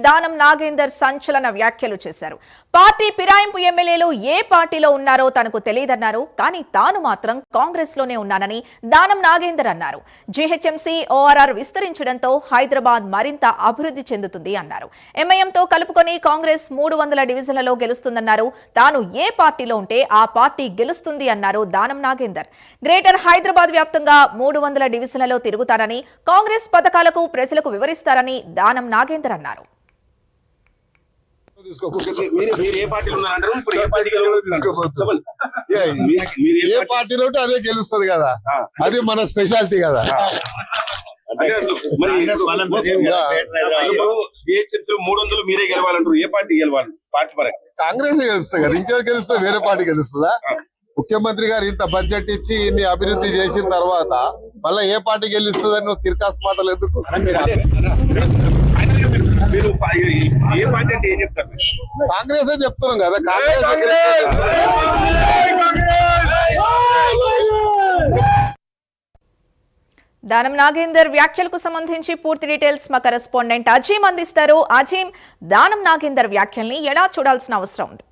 దానం నాగేందర్ సంచలన వ్యాఖ్యలు చేశారు. పార్టీ ఫిరాయింపు ఎమ్మెల్యేలు ఏ పార్టీలో ఉన్నారో తనకు తెలియదన్నారు. కానీ తాను మాత్రం కాంగ్రెస్ లోనే ఉన్నానని దానం నాగేందర్ అన్నారు. జీహెచ్ఎంసీ ఓఆర్ఆర్ విస్తరించడంతో హైదరాబాద్ మరింత అభివృద్ధి చెందుతుంది అన్నారు. ఎంఐఎంతో కలుపుకొని కాంగ్రెస్ 300 డివిజన్లలో గెలుస్తుందన్నారు. తాను ఏ పార్టీలో ఉంటే ఆ పార్టీ గెలుస్తుంది అన్నారు దానం నాగేందర్. గ్రేటర్ హైదరాబాద్ వ్యాప్తంగా 300 డివిజన్లలో తిరుగుతారని, కాంగ్రెస్ పథకాలకు ప్రజలకు వివరిస్తారని దానం నాగేందర్ అన్నారు. ఏ పార్టీలో ఉంటే అదే గెలుస్తుంది కదా, అది మన స్పెషాలిటీ కదా. మీరే గెలవాలంటారు, ఏ పార్టీ గెలవాలి? పార్టీ పరంగా కాంగ్రెస్ గెలుస్తుంది కదా, ఇంకెవరు గెలుస్తే వేరే పార్టీ గెలుస్తుందా? ముఖ్యమంత్రి గారు ఇంత బడ్జెట్ ఇచ్చి ఇన్ని అభివృద్ధి చేసిన తర్వాత మళ్ళీ ఏ పార్టీ గెలుస్తుందని నువ్వు తిరకాసు మాటలు ఎందుకు? కాంగ్రెస్ చెప్తున్నాం కదా. దానం నాగేందర్ వ్యాఖ్యలకు సంబంధించి పూర్తి డీటెయిల్స్ మా కరెస్పాండెంట్ అజీమ్ అందిస్తారు. అజీమ్, దానం నాగేందర్ వ్యాఖ్యల్ని ఎలా చూడాల్సిన అవసరం ఉంది?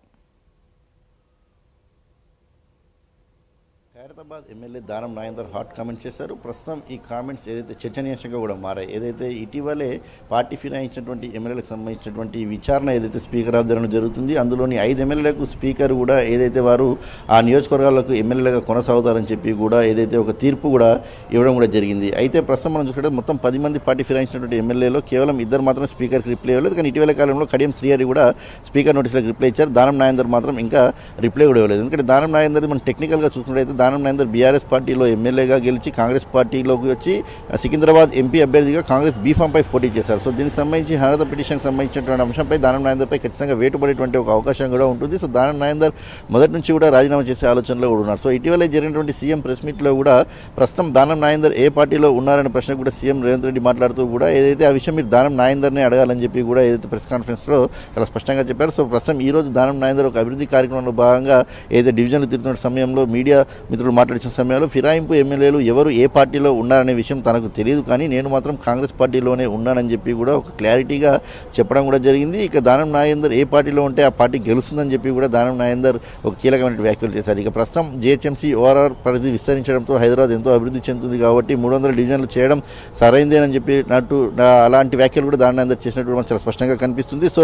Khairatabad MLA Danam Nagender hot comments చేశారు. ప్రస్తుతం ఈ కామెంట్స్ ఏదైతే చర్చనీయాంశంగా కూడా మారాయి, ఏదైతే ఇటీవలే పార్టీ ఫిరాయించినటువంటి ఎమ్మెల్యేలకు సంబంధించినటువంటి విచారణ ఏదైతే స్పీకర్ ఆధ్వర్యంలో జరుగుతుంది, అందులోని 5 ఎమ్మెల్యేలకు స్పీకర్ కూడా ఏదైతే వారు ఆ నియోజకవర్గాలకు ఎమ్మెల్యేలుగా కొనసాగుతారని చెప్పి కూడా ఏదైతే ఒక తీర్పు కూడా ఇవ్వడం కూడా జరిగింది. అయితే ప్రస్తుతం మనం చూసుకుంటే మొత్తం 10 మంది పార్టీ ఫిరాయించినటువంటి ఎమ్మెల్యేలో కేవలం 2 మాత్రం స్పీకర్కి రిప్లై ఇవ్వలేదు. కానీ ఇటీవల కాలంలో కడియం శ్రీహరి కూడా స్పీకర్ నోటీసులకు రిప్లై ఇచ్చారు. దానం నాగేందర్ మాత్రం ఇంకా రిప్లై కూడా ఇవ్వలేదు. ఎందుకంటే దానం నాగేందర్ మనం టెక్నికల్గా చూసుకున్నట్లయితే దానం నాగేందర్ బీఆర్ఎస్ పార్టీలో ఎమ్మెల్యేగా గెలిచి కాంగ్రెస్ పార్టీలోకి వచ్చి సికింద్రాబాద్ ఎంపీ అభ్యర్థిగా కాంగ్రెస్ బీఫామ్పై పోటీ చేశారు. సో దీనికి సంబంధించి హనత పిటిషన్కి సంబంధించినటువంటి అంశంపై దానం నాగేందర్పై ఖచ్చితంగా వేటుపడేటువంటి ఒక అవకాశం కూడా ఉంటుంది. సో దానం నాగేందర్ మొదటి నుంచి కూడా రాజీనామా చేసే ఆలోచనలో కూడా ఉన్నారు. సో ఇటీవలే జరిగినటువంటి సీఎం ప్రెస్ మీట్లో కూడా ప్రస్తుతం దానం నాగేందర్ ఏ పార్టీలో ఉన్నారనే ప్రశ్న కూడా సీఎం రేవంత్ రెడ్డి మాట్లాడుతూ కూడా ఏదైతే ఆ విషయం మీరు దానం నాగేందర్నే అడగాలని చెప్పి కూడా ఏదైతే ప్రెస్ కాన్ఫరెన్స్లో చాలా స్పష్టంగా చెప్పారు. సో ప్రస్తుతం ఈ రోజు దానం నాగేందర్ ఒక అభివృద్ధి కార్యక్రమంలో భాగంగా ఏదైతే డివిజన్లు తిరుగుతున్న సమయంలో మీడియా మిత్రులు మాట్లాడిన సమయంలో ఫిరాయింపు ఎమ్మెల్యేలు ఎవరు ఏ పార్టీలో ఉన్నారనే విషయం తనకు తెలియదు, కానీ నేను మాత్రం కాంగ్రెస్ పార్టీలోనే ఉన్నానని చెప్పి కూడా ఒక క్లారిటీగా చెప్పడం కూడా జరిగింది. ఇక దానం నాగేందర్ ఏ పార్టీలో ఉంటే ఆ పార్టీ గెలుస్తుందని చెప్పి కూడా దానం నాగేందర్ ఒక కీలకమైన వ్యాఖ్యలు చేశారు. ఇక ప్రస్తుతం జీహెచ్ఎంసీ ఓఆర్ఆర్ పరిధి విస్తరించడంతో హైదరాబాద్ ఎంతో అభివృద్ధి చెందుతుంది కాబట్టి 300 డివిజన్లు చేయడం సరైందేనని చెప్పినట్టు అలాంటి వ్యాఖ్యలు కూడా దానం నాగేందర్ చేసినట్టు మనకు చాలా స్పష్టంగా కనిపిస్తుంది. సో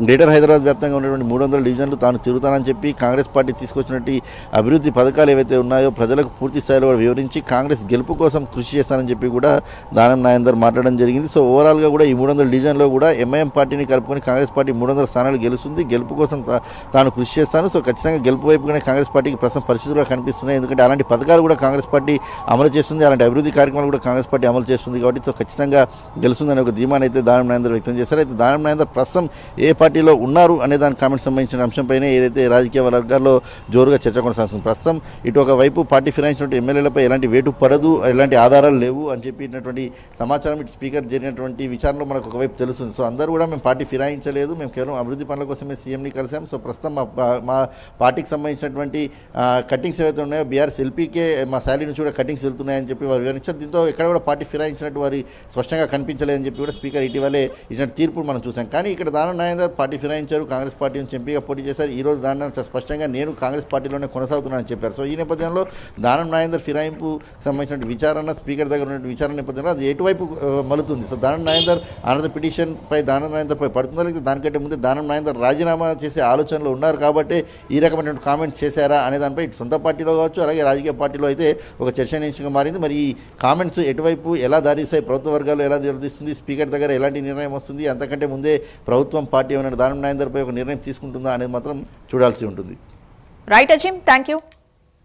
గ్రేటర్ హైదరాబాద్ వ్యాప్తంగా ఉన్నటువంటి 300 డివిజన్లు తాను తిరుగుతానని చెప్పి కాంగ్రెస్ పార్టీ తీసుకొచ్చినట్టు అభివృద్ధి పథకాలు ఏవైతే ఉన్నాయో ప్రజలకు పూర్తి స్థాయిలో వివరించి కాంగ్రెస్ గెలుపు కోసం కృషి చేస్తానని చెప్పి కూడా దానం నాగేందర్ మాట్లాడడం జరిగింది. సో ఓవరాల్గా కూడా ఈ 300 డివిజన్లో కూడా ఎంఐఎం పార్టీని కలుపుకొని కాంగ్రెస్ పార్టీ 300 స్థానాలు గెలుస్తుంది. గెలుపు కోసం తాను కృషి చేస్తాను. సో ఖచ్చితంగా గెలుపు వైపుగానే కాంగ్రెస్ పార్టీకి ప్రస్తుతం పరిస్థితులు కనిపిస్తున్నాయి. ఎందుకంటే అలాంటి పథకాలు కూడా కాంగ్రెస్ పార్టీ అమలు చేస్తుంది, అలాంటి అభివృద్ధి కార్యక్రమాలు కూడా కాంగ్రెస్ పార్టీ అమలు చేస్తుంది కాబట్టి సో ఖచ్చితంగా గెలుస్తుందని ఒక ధీమాన్ని అయితే దానం నాగేందర్ వ్యక్తం చేశారు. అయితే దానం నాగేందర్ ప్రస్తుతం ఏ పార్టీలో ఉన్నారు అనే దాని కామెంట్స్ సంబంధించిన అంశంపైనే ఏదైతే రాజకీయ వర్గాల్లో జోరుగా చర్చ కొనసాగుతుంది. ప్రస్తుతం ఇటు ఒక వైపు పార్టీ ఫిరాయించినటువంటి ఎమ్మెల్యేలపై ఎలాంటి వేటు పడదు, ఎలాంటి ఆధారాలు లేవు అని చెప్పినటువంటి సమాచారం ఇటు స్పీకర్ జరిగినటువంటి విచారణలో మనకు ఒకవైపు తెలుస్తుంది. సో అందరూ కూడా మేము పార్టీ ఫిరాయించలేదు, మేము కేవలం అభివృద్ధి పనుల కోసమే సీఎంని కలిసాం. సో ప్రస్తుతం మా పార్టీకి సంబంధించినటువంటి కట్టింగ్స్ ఏవైతే ఉన్నాయో బీఆర్ఎస్ ఎల్పీకే మా శాలరీ నుంచి కూడా కట్టింగ్స్ వెళ్తున్నాయని చెప్పి వారు వివరించారు. దీంతో ఎక్కడ కూడా పార్టీ ఫిరాయించినట్టు వారి స్పష్టంగా కనిపించలేదని చెప్పి కూడా స్పీకర్ ఇటీవలే ఇచ్చిన తీర్పును మనం చూసాం. కానీ ఇక్కడ దానం నాగేందర్ పార్టీ ఫిరాయించారు, కాంగ్రెస్ పార్టీ నుంచి ఎంపీగా పోటీ చేశారు. ఈ రోజు దానం స్పష్టంగా నేను కాంగ్రెస్ పార్టీలోనే కొనసాగుతున్నానని చెప్పారు. సో ఈ నేపథ్యంలో దానం నాగేందర్ ఫిరాయింపు సంబంధించిన విచారణ స్పీకర్ దగ్గర ఉన్న విచారణ నేపథ్యంలో అది ఎటువైపు మలుతుంది. సో దానం నాగేందర్ అనద పిటిషన్ పై దానం నాగేందర్ పై పడుతుందా, లేకపోతే దానికంటే ముందే దానం నాగేందర్ రాజీనామా చేసే ఆలోచనలో ఉన్నారు కాబట్టి ఈ రకమైన కామెంట్స్ చేశారా అనే దానిపై సొంత పార్టీలో కావచ్చు అలాగే రాజకీయ పార్టీలో అయితే ఒక చర్చనీయాంశంగా మారింది. మరి ఈ కామెంట్స్ ఎటువైపు ఎలా దారిస్తాయి, ప్రభుత్వ వర్గాలు ఎలా దారితీస్తుంది, స్పీకర్ దగ్గర ఎలాంటి నిర్ణయం వస్తుంది, అంతకంటే ముందే ప్రభుత్వం పార్టీ ఏమైనా దానం నాగేందర్ పై ఒక నిర్ణయం తీసుకుంటుందా అనేది మాత్రం చూడాల్సి ఉంటుంది. Right Azeem, thank you.